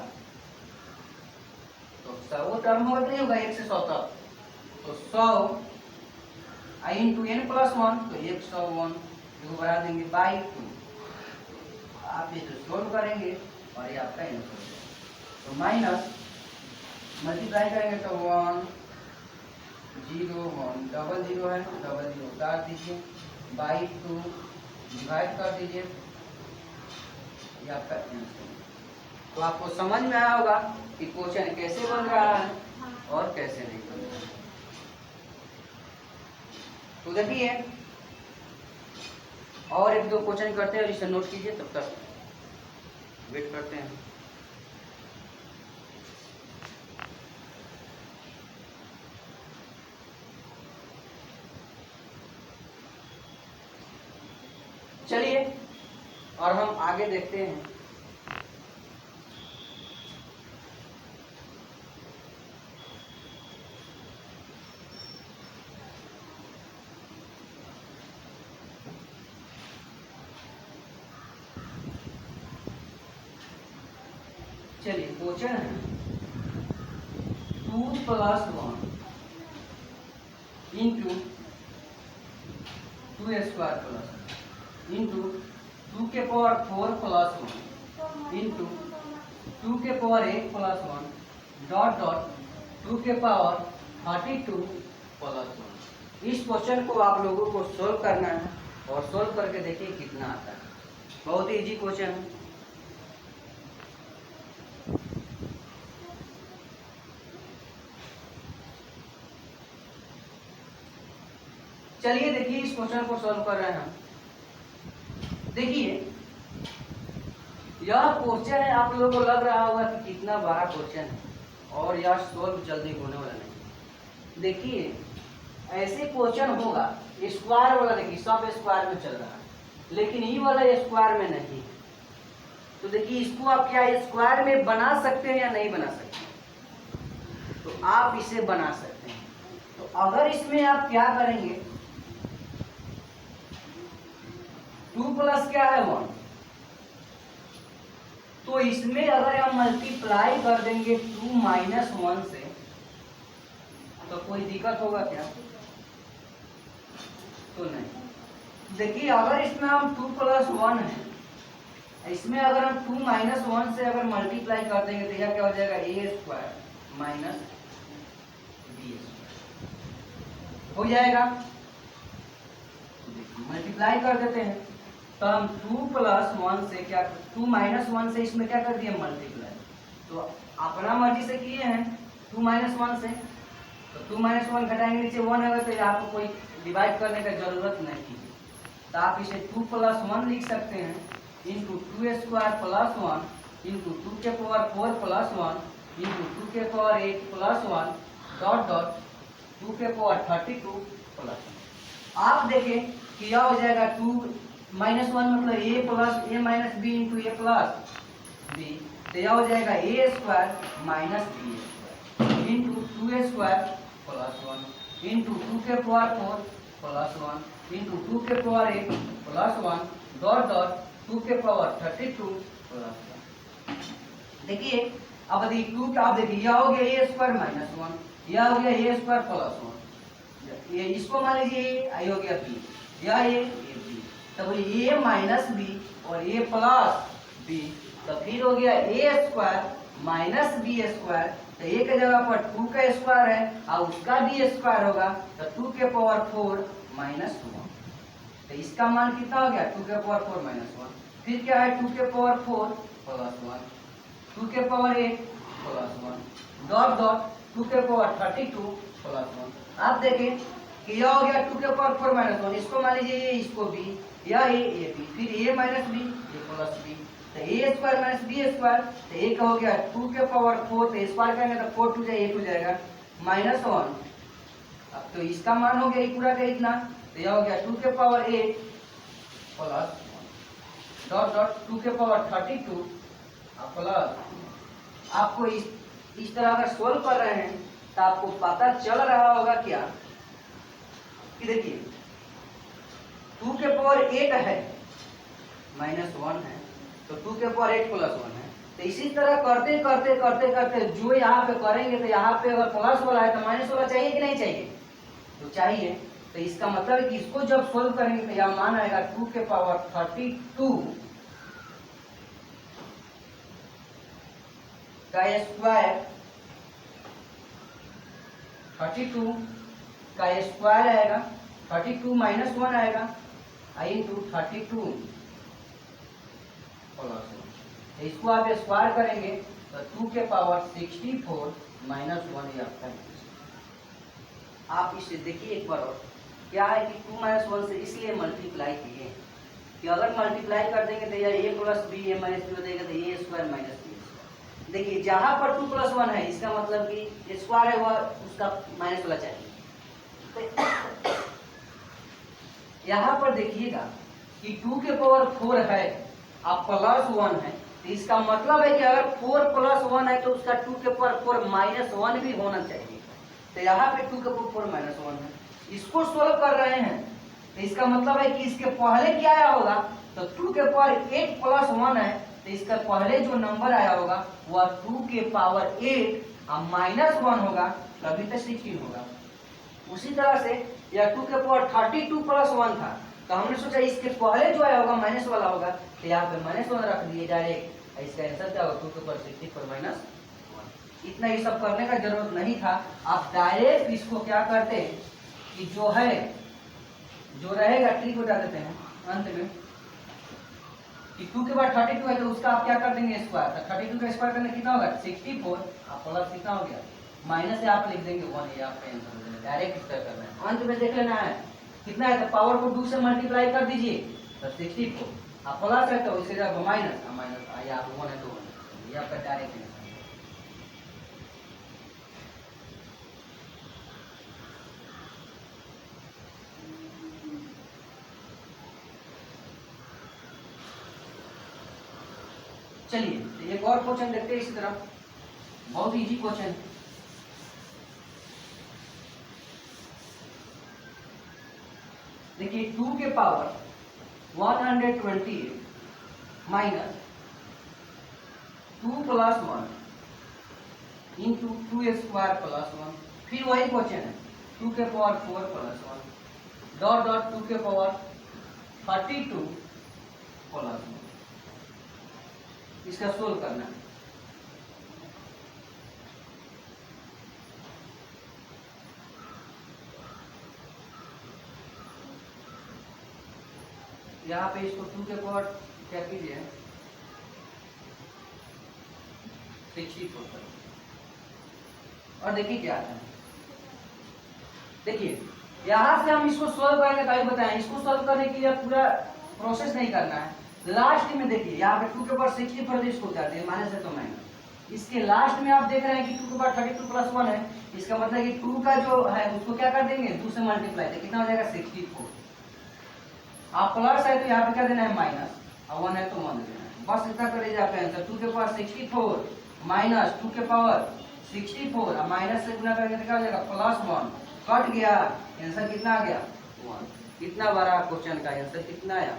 तो 100 टर्म होगा नहीं होगा 1 से 100 तक, तो 100 इंटू n प्लस 1 तो 101 को बढ़ा देंगे बाई 2। आप ये तो सोल्व करेंगे और ये आपका आंसर हो जाएगा। तो माइनस मल्टीप्लाई करेंगे तो 1 0 1 डबल 0 है, डबल 0 काट दीजिए बाई 2 डिवाइड कर दीजिए, ये आपका आंसर। तो आपको समझ में आया होगा कि क्वेश्चन कैसे बन रहा है और कैसे नहीं बन रहा है। तो देखिए और एक दो क्वेश्चन करते हैं और इसे नोट कीजिए, तब तक वेट करते हैं। चलिए और हम आगे देखते हैं। चलिए क्वेश्चन है 2 plus 1 into 2 square plus into 2 के पावर 4 प्लस 1 इंटू 2 के पावर 1 प्लस 1 डॉट डॉट 2 के पावर 32 प्लस 1। इस क्वेश्चन को आप लोगों को सोल्व करना है और सोल्व करके देखिए कितना आता है। बहुत ही इजी क्वेश्चन है। चलिए देखिए इस क्वेश्चन को सॉल्व कर रहे हैं हम। देखिए यह क्वेश्चन है, आप लोगों को लग रहा होगा कि कितना बड़ा क्वेश्चन है और यह सॉल्व जल्दी होने वाला नहीं। देखिए ऐसे क्वेश्चन होगा स्क्वायर वाला, देखिए सब स्क्वायर में चल रहा है लेकिन ये वाला स्क्वायर में नहीं। तो देखिए इसको आप क्या स्क्वायर में बना सकते हैं या नहीं बना सकते, तो आप इसे बना सकते हैं। तो अगर इसमें आप क्या करेंगे, 2 प्लस क्या है 1, तो इसमें अगर हम मल्टीप्लाई कर देंगे 2 माइनस 1 से तो कोई दिक्कत होगा क्या, तो नहीं। देखिए अगर इसमें हम 2 प्लस 1 है, इसमें अगर हम 2 माइनस 1 से अगर मल्टीप्लाई कर देंगे तो यह क्या हो जाएगा a square minus b square हो जाएगा। मल्टीप्लाई कर देते हैं तो हम 2 प्लस 1 से क्या 2 माइनस 1 से इसमें क्या कर दिए मल्टीप्लाई, तो अपना मर्जी से किए हैं 2 माइनस 1 से, तो 2 माइनस 1 घटाएंगे नीचे 1 होगा तो आपको कोई डिवाइड करने का जरूरत नहीं है। तो आप इसे 2 प्लस 1 लिख सकते हैं इंटू 2 स्क्वायर प्लस 1 इंटू 2 के पावर 4 प्लस 1 इंटू 2 के पावर 8 प्लस 1 डॉट डॉट 2 के पावर 32 प्लस 1। आप देखें कि यह हो जाएगा 2 माइनस 1 मतलब a plus a minus b into A plus b, तो यह हो जाएगा a square minus b square into 2 square plus 1 into 2 के पावर 4 प्लस 1 इंटू 2 के पावर 8 प्लस 1 डॉट डॉट 2 के पावर 32 प्लस 1। देखिए अब देखिए 2 का आप देखिए यह हो गया a स्क्वायर माइनस 1, यह हो गया a स्क्वायर प्लस 1, ये इसको मान लीजिए a हो गया b, यह a तब a माइनस बी और a प्लस बी, तो फिर हो गया a square minus B square, तो a के जगह पर 2 का स्क्वायर है और उसका b स्क्वायर होगा तो 2 के पावर 4 माइनस 1, तो इसका मान कितना हो गया 2 के पावर 4 माइनस 1। फिर क्या है 2 के पावर 4 प्लस 1, 2 के पावर 8 प्लस 1 डॉट डॉट 2 के पावर 32 प्लस 1। आप देखें कि यह हो गया 2 के पावर 4 माइनस 1, इसको मान लीजिए ये, इसको b, या a b, फिर a minus b a plus b, तो a square minus b square, तो a का हो गया 2 के पावर 4, तो स्क्वायर करेंगे तो 4 2 8 हो जाएगा, -1। अब तो इसका मान हो गया ये पूरा का इतना, तो यह हो गया 2 के पावर 8 प्लस डॉट डॉट 2 के पावर 32 प्लस। आपको इस तरह अगर सोल्व कर रहे हैं तो आपको पता चल रहा होगा क्या कि देखिए 2 के पावर 8 है -1 है, तो 2 के पावर 8 प्लस 1 है। तो इसी तरह करते करते करते करते जो यहाँ पे करेंगे, तो यहाँ पे अगर प्लस वाला है तो माइनस वाला चाहिए कि नहीं चाहिए? तो चाहिए। तो इसका मतलब है कि इसको जब सोल्व करेंगे तो यह मान आएगा 2 के पावर 32 का स्क्वायर, 32 का स्क्वायर आएगा, 32 माइनस 1 आएगा इंटू 32 प्लस 1। इसको आप स्क्वायर करेंगे तो 2 के पावर 64 माइनस 1 ये आपका है। आप इसे देखिए एक बार और, क्या है कि 2 माइनस 1 से इसलिए मल्टीप्लाई किए कि अगर मल्टीप्लाई कर देंगे तो यह a plus B A minus B हो जाएगा, तो A square minus B square. देखिए जहां पर 2 प्लस 1 है इसका मतलब कि स्क्वायर है वह उसका माइनस वाला चाहिए। तो यहाँ पर देखिएगा कि 2 के पावर 4 है अब प्लस 1 है, तो इसका मतलब है कि अगर 4 प्लस 1 है तो उसका 2 के पावर 4 माइनस 1 भी होना चाहिए। तो यहाँ पे 2 के पावर 4 माइनस 1 है, इसको सोल्व कर रहे हैं तो इसका मतलब है कि इसके पहले क्या आया होगा, तो 2 के पावर 8 प्लस 1 है, तो इसका पहले जो नंबर आया होगा वह 2 के पावर 8 और माइनस 1 होगा, तभी तो 16 होगा। उसी तरह से यह 2 के पावर 32 प्लस 1 था, तो हमने सोचा इसके पहले जो आया होगा माइनस वाला होगा, तो यहाँ पे माइनस 1 रख दिए डायरेक्ट। इसका आंसर क्या होगा 2 के पावर 64 माइनस 1। इतना ये सब करने का जरूरत नहीं था, आप डायरेक्ट इसको क्या करते हैं कि जो है जो रहेगा ट्रिक बता देते हैं अंत में कि 2 के बाद 32 है तो उसका आप क्या कर देंगे स्क्वायर, तो 32 का स्क्वायर करने कितना होगा 64 आप प्लस कितना हो गया माइनस से आप लिख देंगे 1, ये आपका आंसर हो जाएगा। डायरेक्ट इसका करना है, अंत में देख लेना है कितना है, तो पावर को 2 से मल्टीप्लाई कर दीजिए तो 64 आप प्लस है तो इसे जब माइनस माइनस आइए आप 1 है तो 1, ये आपका डायरेक्ट आंसर। चलिए एक और क्वेश्चन देखते हैं इसी तरह, बहुत इजी क्वेश्चन है। देखिए 2 के power 128 minus 2 plus 1 into 2 square plus 1, फिर वही क्वेश्चन है 2 के पावर 4 प्लस 1 डॉट डॉट 2 के पावर 32 प्लस 1। इसका सोल्व करना है। यहाँ पे इसको 2 के पावर क्या कीजिए 64 और देखिए क्या आता है। देखिए यहाँ से हम इसको सोल्व करेंगे तभी बताएं, इसको सोल्व करने के लिए पूरा प्रोसेस नहीं करना है। लास्ट में देखिए यहाँ पे 2 के पावर 64 इसको उतारते हैं माइनस है तो माइनस, इसके लास्ट में आप देख रहे हैं कि 2 के पावर 32 प्लस 1 है, इसका मतलब कि 2 का जो है उसको क्या कर देंगे 2 से मल्टीप्लाई, तो कितना हो जाएगा 64। आप प्लस है तो यहाँ पे क्या देना है माइनस और 1 है तो 1 देना है, बस इतना कर लीजिए आपका आंसर 2 के पावर 64 माइनस 2 के पावर 64 और माइनस से गुना करके क्या हो जाएगा प्लस 1, कट गया आंसर कितना आ गया 1। इतना बड़ा क्वेश्चन का आंसर कितना आया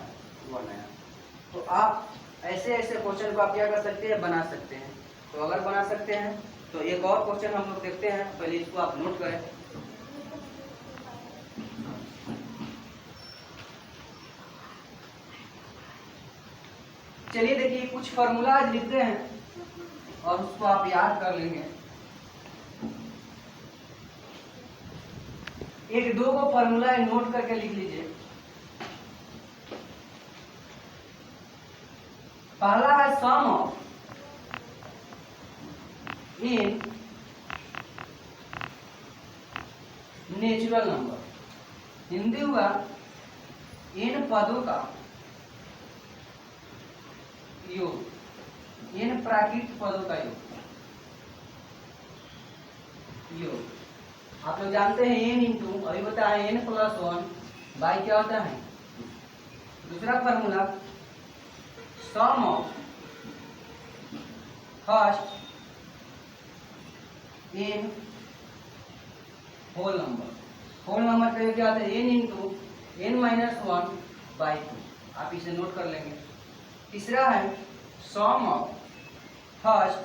1 आया। तो आप ऐसे ऐसे क्वेश्चन को आप क्या कर सकते हैं बना सकते हैं। तो अगर बना सकते हैं तो एक और क्वेश्चन हम लोग देखते हैं, पहले इसको आप नोट करें। चलिए देखिए कुछ फॉर्मूला लिखते हैं और उसको आप याद कर लेंगे। एक दो को फॉर्मूला नोट करके लिख लीजिए। पहला है sum of in natural number, Hindi हुआ इन पदों का योग, इन प्राकृतिक पदों का योग। आप लोग जानते हैं n इंटू, अभी बताया n प्लस 1 बाई क्या होता है। दूसरा formula sum of first n whole number का क्या होता है n into n minus 1 by 2, आप इसे नोट कर लेंगे। तीसरा है sum of first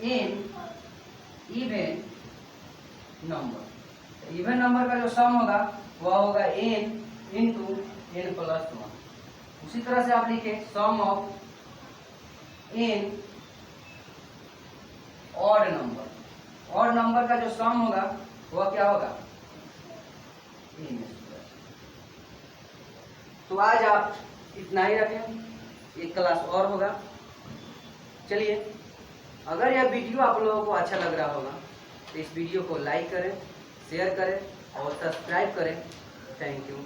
n even number का जो सम होगा वह होगा n इंटू n प्लस 1। उसी तरह से आप लिखे सम ऑफ n ऑड नंबर का जो सम होगा वह क्या होगा n। तो आज आप इतना ही रखें, एक क्लास और होगा। चलिए, अगर यह वीडियो आप लोगों को अच्छा लग रहा होगा तो इस वीडियो को लाइक करें, शेयर करें और सब्सक्राइब करें। Thank you.